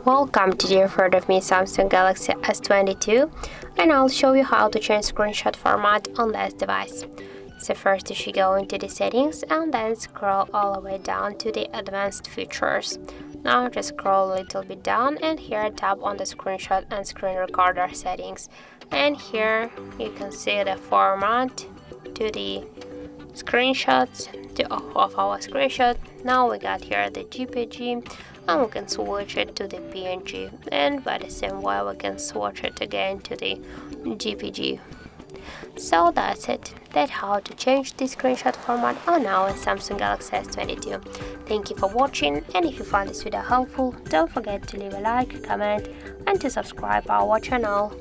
Welcome to the front of me Samsung Galaxy S22, and I'll show you how to change screenshot format on this device. So first you should go into the settings and then scroll all the way down to the advanced features. Now just scroll a little bit down and here tap on the screenshot and screen recorder settings, and here you can see the format to the screenshots of our screenshot. Now we got here the JPG and we can switch it to the PNG, and by the same way we can switch it again to the JPG. So that's it. That's how to change the screenshot format on our Samsung Galaxy S22. Thank you for watching, and if you found this video helpful, don't forget to leave a like, comment and to subscribe our channel.